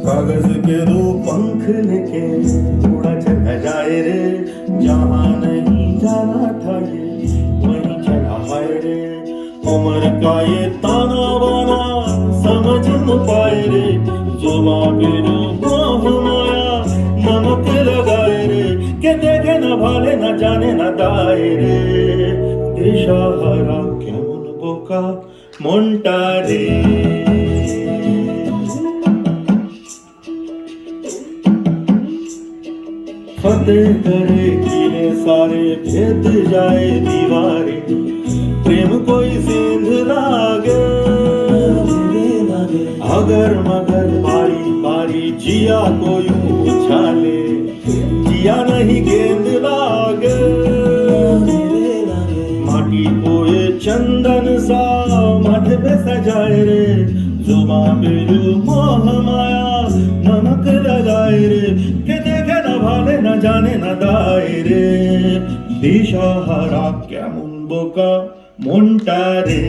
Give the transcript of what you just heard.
कागज के दो पंख लेके उड़ा चला जाए रे, जहाँ नहीं जाना था ये वहीं चला पाए रे। उम्र का ये ताना बाना समझ न पाए रे, जुबां पे जो मोह माया नमक लगाए रे, के देखे न भाले न जाने न दाए रे। दिशाहारा केमन बोका मोंटा रे। फतेह करे किले सारे, भेद जाए दीवारे, प्रेम कोई सिंध लागे, अगर मगर बारी बारी जिया को यूं उछाले, जिया नहीं गेंद लागे। माटी को ये चंदन सा माथे पे सजाए रे, जुबां पे जो मोह माया नमक लगाए रे, के देखे न भाले न जाने न दाए रे। दिशाहारा केमन बोका मोंटा रे।